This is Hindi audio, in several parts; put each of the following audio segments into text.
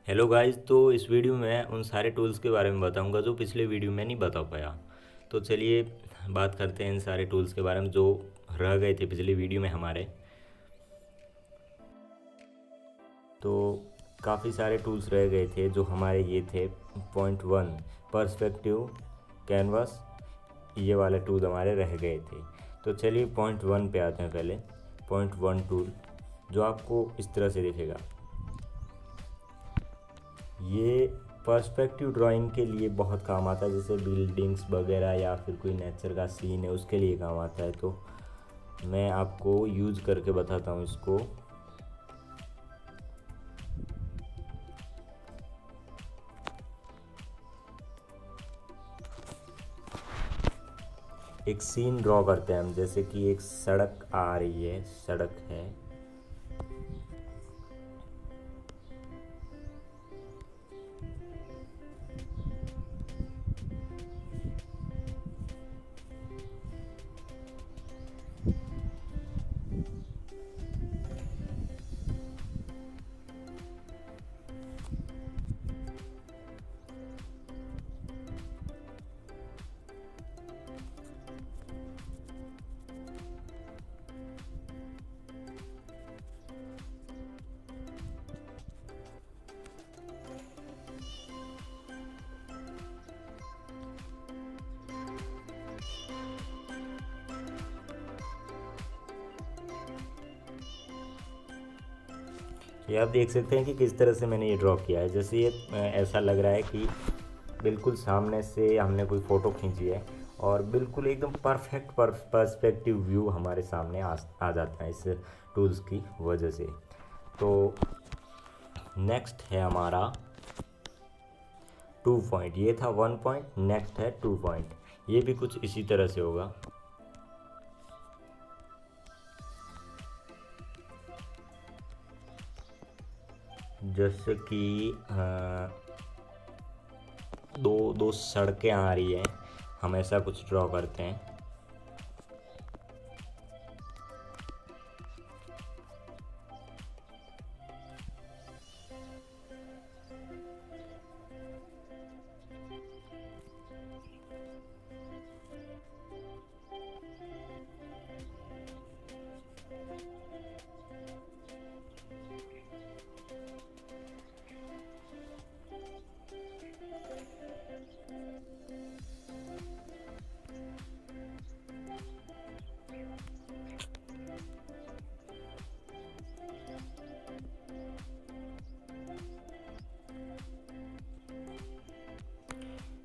Hello guys. तो इस वीडियो में मैं उन सारे टूल्स के बारे में बताऊंगा जो पिछले वीडियो में नहीं बता पाया। तो चलिए बात करते हैं इन सारे टूल्स के बारे में जो रह गए थे पिछले वीडियो में हमारे। तो काफ़ी सारे टूल्स रह गए थे जो हमारे ये थे। पॉइंट वन पर्सपेक्टिव कैनवास, ये वाले टूल हमारे रह गए थे। तो चलिए पॉइंट वन पे आते हैं। पहले पॉइंट वन टूल जो आपको इस तरह से दिखेगा, ये पर्सपेक्टिव ड्राइंग के लिए बहुत काम आता है। जैसे बिल्डिंग्स वगैरह या फिर कोई नेचर का सीन है उसके लिए काम आता है। तो मैं आपको यूज़ करके बताता हूँ इसको। एक सीन ड्रॉ करते हैं हम, जैसे कि एक सड़क आ रही है, सड़क है। ये आप देख सकते हैं कि किस तरह से मैंने ये ड्रॉ किया है। जैसे ये ऐसा लग रहा है कि बिल्कुल सामने से हमने कोई फ़ोटो खींची है और बिल्कुल एकदम परफेक्ट पर्सपेक्टिव व्यू हमारे सामने आ जाता है इस टूल्स की वजह से। तो नेक्स्ट है हमारा 2 पॉइंट। ये था 1 पॉइंट, नेक्स्ट है 2 पॉइंट। ये भी कुछ इसी तरह से होगा। जैसे कि दो दो सड़कें आ रही हैं, हम ऐसा कुछ ड्रॉ करते हैं।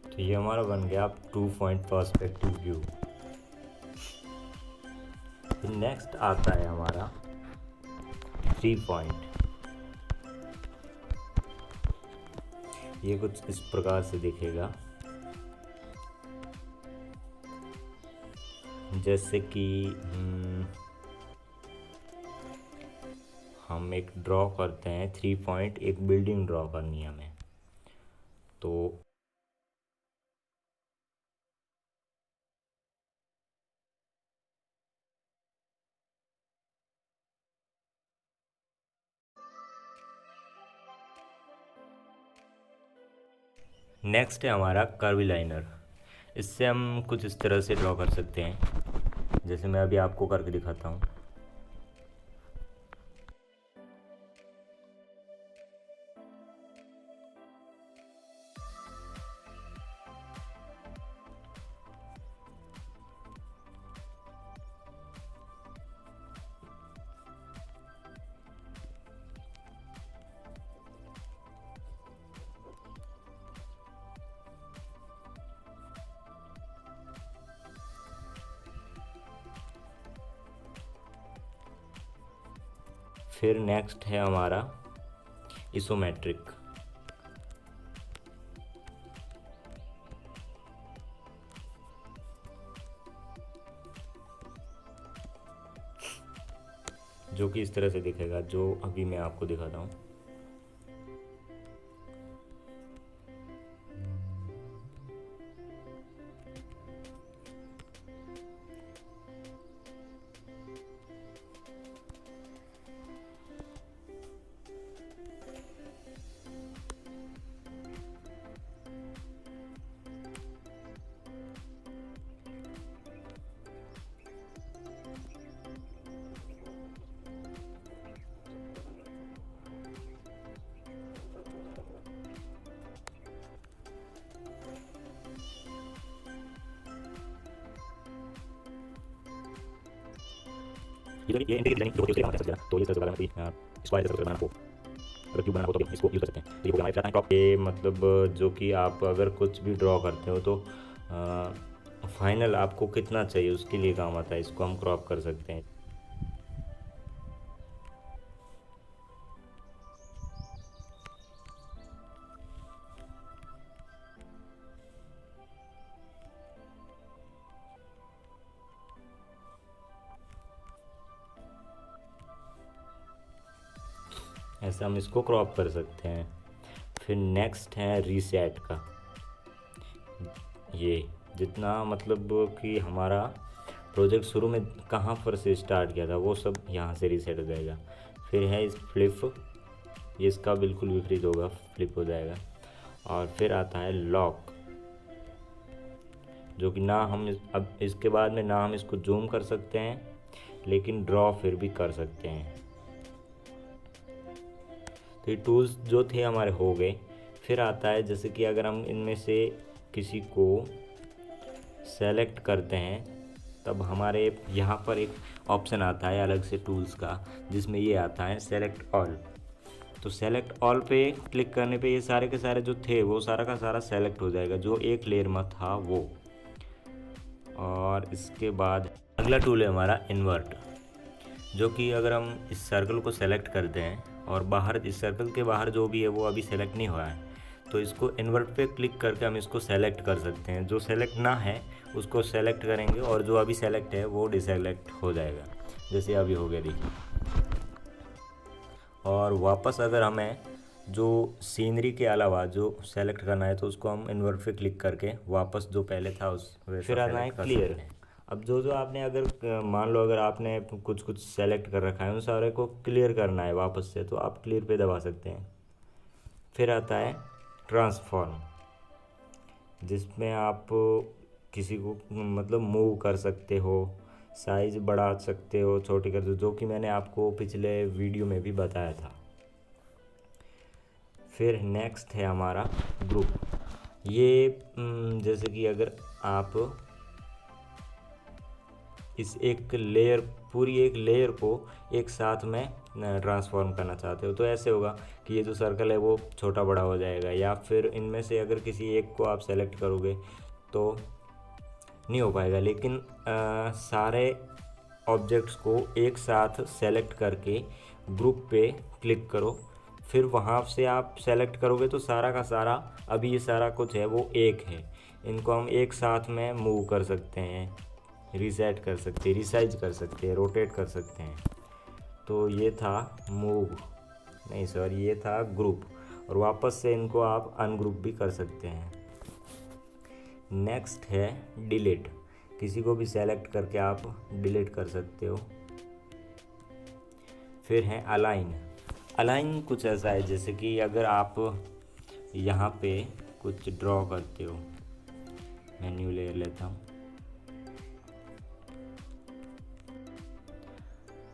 तो ये हमारा बन गया 2 पॉइंट पर्सपेक्टिव व्यू। फिर नेक्स्ट आता है हमारा 3 पॉइंट। ये कुछ इस प्रकार से दिखेगा। जैसे कि हम एक ड्रॉ करते हैं 3 पॉइंट, एक बिल्डिंग ड्रॉ करनी है हमें। तो नेक्स्ट है हमारा कर्व लाइनर। इससे हम कुछ इस तरह से ड्रॉ कर सकते हैं, जैसे मैं अभी आपको करके दिखाता हूँ। फिर नेक्स्ट है हमारा इसोमेट्रिक। जो कि इस तरह से दिखेगा, जो अभी मैं आपको दिखाता हूँ। ये इंटीग्रेट डिजाइनिंग जो होती है उसके तो ये सर्कल बनाना स्क्वायर सर्कल बनाना को अगर क्यूब बनाना हो तो इसको यूज कर सकते हैं। तो ये हो गया हमारे टॉप ये मतलब जो कि आप अगर कुछ भी ड्रॉ करते हो तो फाइनल आपको कितना चाहिए उसके लिए काम आता है, इसको हम क्रॉप कर सकते हैं। ऐसा हम इसको क्रॉप कर सकते हैं। फिर नेक्स्ट है रीसेट का, ये जितना मतलब कि हमारा प्रोजेक्ट शुरू में कहाँ पर से स्टार्ट किया था वो सब यहाँ से रीसेट हो जाएगा। फिर है इस फ्लिप, ये इसका बिल्कुल विपरीत होगा, फ्लिप हो जाएगा। और फिर आता है लॉक, जो कि ना हम अब इसके बाद में ना हम इसको जूम कर सकते हैं लेकिन ड्रॉ फिर भी कर सकते हैं। तो ये टूल्स जो थे हमारे हो गए। फिर आता है जैसे कि अगर हम इनमें से किसी को सेलेक्ट करते हैं तब हमारे यहाँ पर एक ऑप्शन आता है अलग से टूल्स का, जिसमें ये आता है सेलेक्ट ऑल। तो सेलेक्ट ऑल पे क्लिक करने पे ये सारे के सारे जो थे वो सारा का सारा सेलेक्ट हो जाएगा, जो एक लेयर में था वो। और इसके बाद अगला टूल है हमारा इन्वर्ट, जो कि अगर हम इस सर्कल को सेलेक्ट करते हैं और बाहर इस सर्कल के बाहर जो भी है वो अभी सेलेक्ट नहीं हुआ है, तो इसको इन्वर्ट पे क्लिक करके हम इसको सेलेक्ट कर सकते हैं। जो सेलेक्ट ना है उसको सेलेक्ट करेंगे और जो अभी सेलेक्ट है वो डिसेलेक्ट हो जाएगा, जैसे अभी हो गया देखिए। और वापस अगर हमें जो सीनरी के अलावा जो सेलेक्ट करना है तो उसको हम इन्वर्ट पे क्लिक करके वापस जो पहले था उस वैसा फिर आना है क्लियर। अब जो जो आपने अगर मान लो अगर आपने कुछ कुछ सेलेक्ट कर रखा है उन सारे को क्लियर करना है वापस से, तो आप क्लियर पे दबा सकते हैं। फिर आता है ट्रांसफॉर्म, जिसमें आप किसी को मतलब मूव कर सकते हो, साइज़ बढ़ा सकते हो, छोटी कर दो, जो कि मैंने आपको पिछले वीडियो में भी बताया था। फिर नेक्स्ट है हमारा ग्रुप। ये जैसे कि अगर आप इस एक लेयर पूरी एक लेयर को एक साथ में ट्रांसफॉर्म करना चाहते हो तो ऐसे होगा कि ये जो सर्कल है वो छोटा बड़ा हो जाएगा, या फिर इनमें से अगर किसी एक को आप सेलेक्ट करोगे तो नहीं हो पाएगा। लेकिन सारे ऑब्जेक्ट्स को एक साथ सेलेक्ट करके ग्रुप पे क्लिक करो, फिर वहाँ से आप सेलेक्ट करोगे तो सारा का सारा अभी ये सारा कुछ है वो एक है, इनको हम एक साथ में मूव कर सकते हैं, रीसेट कर सकते हैं, रिसाइज कर सकते हैं, रोटेट कर सकते हैं। तो ये था मूव, नहीं सॉरी ये था ग्रुप, और वापस से इनको आप अनग्रुप भी कर सकते हैं। नेक्स्ट है डिलीट, किसी को भी सेलेक्ट करके आप डिलीट कर सकते हो। फिर है अलाइन। अलाइन कुछ ऐसा है जैसे कि अगर आप यहाँ पे कुछ ड्रॉ करते हो, मैं न्यू लेयर लेता हूँ,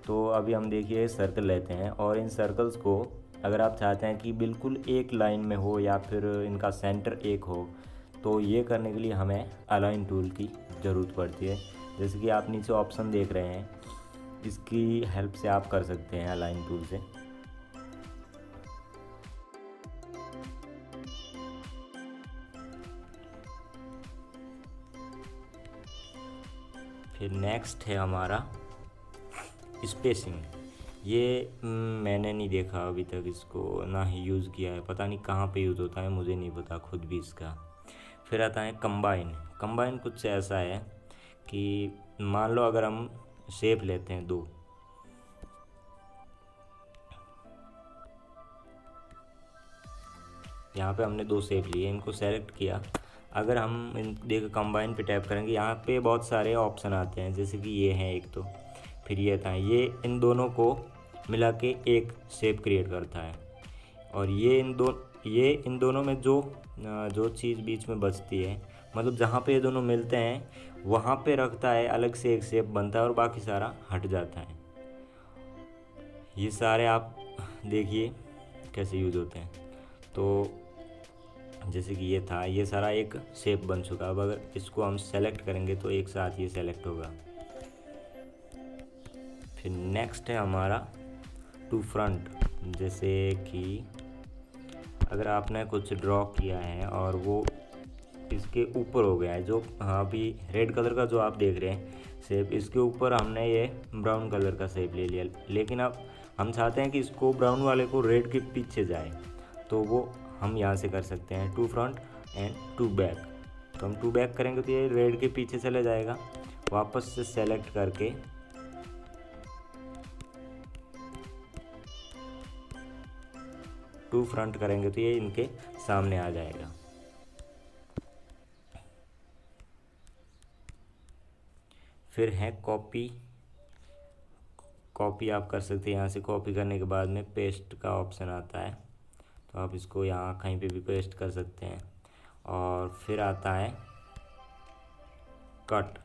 तो अभी हम देखिए सर्कल लेते हैं और इन सर्कल्स को अगर आप चाहते हैं कि बिल्कुल एक लाइन में हो या फिर इनका सेंटर एक हो, तो ये करने के लिए हमें अलाइन टूल की ज़रूरत पड़ती है। जैसे कि आप नीचे ऑप्शन देख रहे हैं, इसकी हेल्प से आप कर सकते हैं अलाइन टूल से। फिर नेक्स्ट है हमारा स्पेसिंग। ये मैंने नहीं देखा अभी तक इसको, ना ही यूज़ किया है, पता नहीं कहाँ पे यूज़ होता है, मुझे नहीं पता खुद भी इसका। फिर आता है कंबाइन। कंबाइन कुछ ऐसा है कि मान लो अगर हम शेप लेते हैं दो, यहाँ पे हमने दो शेप लिए, इनको सेलेक्ट किया, अगर हम इन देखो कंबाइन पे टैप करेंगे यहाँ पे बहुत सारे ऑप्शन आते हैं, जैसे कि ये है एक, तो फिर ये था, ये इन दोनों को मिला के एक शेप क्रिएट करता है। और ये इन दोनों में जो चीज़ बीच में बचती है, मतलब जहाँ पे ये दोनों मिलते हैं वहाँ पे रखता है, अलग से एक शेप बनता है और बाकी सारा हट जाता है। ये सारे आप देखिए कैसे यूज़ होते हैं। तो जैसे कि ये था, ये सारा एक शेप बन चुका। अब अगर इसको हम सेलेक्ट करेंगे तो एक साथ ये सेलेक्ट होगा। फिर नेक्स्ट है हमारा टू फ्रंट। जैसे कि अगर आपने कुछ ड्रॉ किया है और वो इसके ऊपर हो गया है, जो अभी रेड कलर का जो आप देख रहे हैं शेप, इसके ऊपर हमने ये ब्राउन कलर का शेप ले लिया, लेकिन अब हम चाहते हैं कि इसको ब्राउन वाले को रेड के पीछे जाए, तो वो हम यहाँ से कर सकते हैं to front and to back. तो हम टू बैक करेंगे तो ये रेड के पीछे चले जाएगा। वापस से सेलेक्ट करके टू फ्रंट करेंगे तो ये इनके सामने आ जाएगा। फिर है कॉपी। कॉपी आप कर सकते हैं, यहाँ से कॉपी करने के बाद में पेस्ट का ऑप्शन आता है, तो आप इसको यहाँ कहीं पे भी पेस्ट कर सकते हैं। और फिर आता है कट।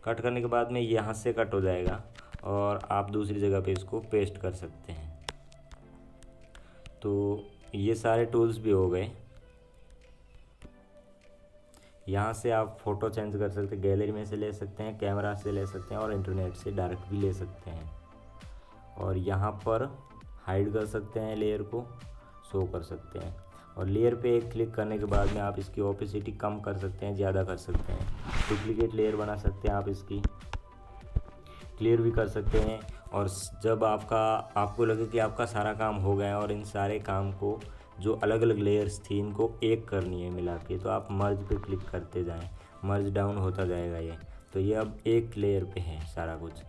कट करने के बाद में यहाँ से कट हो जाएगा और आप दूसरी जगह पे इसको पेस्ट कर सकते हैं। तो ये सारे टूल्स भी हो गए। यहाँ से आप फ़ोटो चेंज कर सकते हैं, गैलरी में से ले सकते हैं, कैमरा से ले सकते हैं और इंटरनेट से डायरेक्ट भी ले सकते हैं। और यहाँ पर हाइड कर सकते हैं, लेयर को शो कर सकते हैं। और लेयर पे एक क्लिक करने के बाद में आप इसकी ओपेसिटी कम कर सकते हैं, ज़्यादा कर सकते हैं। डुप्लीकेट लेयर बना सकते हैं आप, इसकी क्लियर भी कर सकते हैं। और जब आपको लगे कि आपका सारा काम हो गया है और इन सारे काम को जो अलग अलग लेयर्स थी इनको एक करनी है मिला के, तो आप मर्ज पे क्लिक करते जाएं, मर्ज डाउन होता जाएगा ये। तो ये अब एक लेयर पे है सारा कुछ।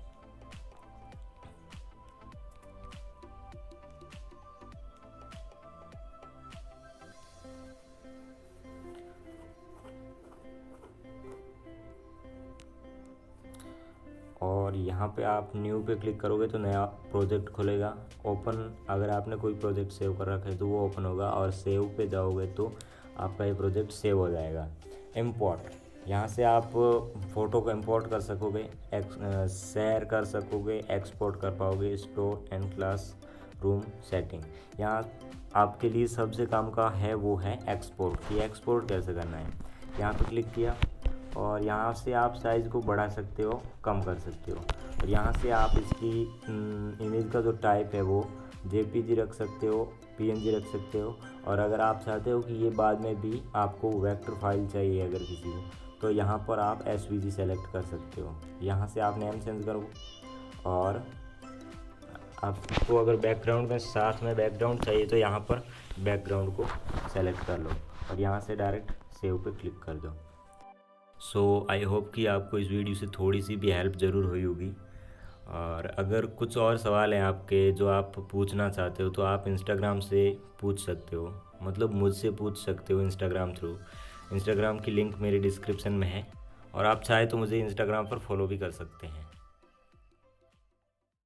और यहाँ पे आप न्यू पे क्लिक करोगे तो नया प्रोजेक्ट खुलेगा। ओपन, अगर आपने कोई प्रोजेक्ट सेव कर रखा है तो वो ओपन होगा, और सेव पे जाओगे तो आपका ये प्रोजेक्ट सेव हो जाएगा। इंपोर्ट, यहाँ से आप फ़ोटो को इंपोर्ट कर सकोगे, शेयर कर सकोगे, एक्सपोर्ट कर पाओगे। Store and class room setting, यहाँ आपके लिए सबसे काम का है वो है एक्सपोर्ट, कि एक्सपोर्ट कैसे करना है। यहाँ पे क्लिक किया और यहाँ से आप साइज़ को बढ़ा सकते हो, कम कर सकते हो। और यहाँ से आप इसकी इमेज का जो टाइप है वो जेपीजी रख सकते हो, पीएनजी रख सकते हो। और अगर आप चाहते हो कि ये बाद में भी आपको वेक्टर फाइल चाहिए अगर किसी को, तो यहाँ पर आप एसवीजी सेलेक्ट कर सकते हो। यहाँ से आप नेम चेंज करो, और आपको अगर बैकग्राउंड में साथ में बैकग्राउंड चाहिए तो यहाँ पर बैकग्राउंड को सेलेक्ट कर लो और यहाँ से डायरेक्ट सेव पे क्लिक कर दो। सो आई होप कि आपको इस वीडियो से थोड़ी सी भी हेल्प ज़रूर हुई होगी। और अगर कुछ और सवाल हैं आपके जो आप पूछना चाहते हो तो आप इंस्टाग्राम से पूछ सकते हो, मतलब मुझसे पूछ सकते हो इंस्टाग्राम थ्रू। इंस्टाग्राम की लिंक मेरी डिस्क्रिप्शन में है, और आप चाहे तो मुझे इंस्टाग्राम पर फॉलो भी कर सकते हैं।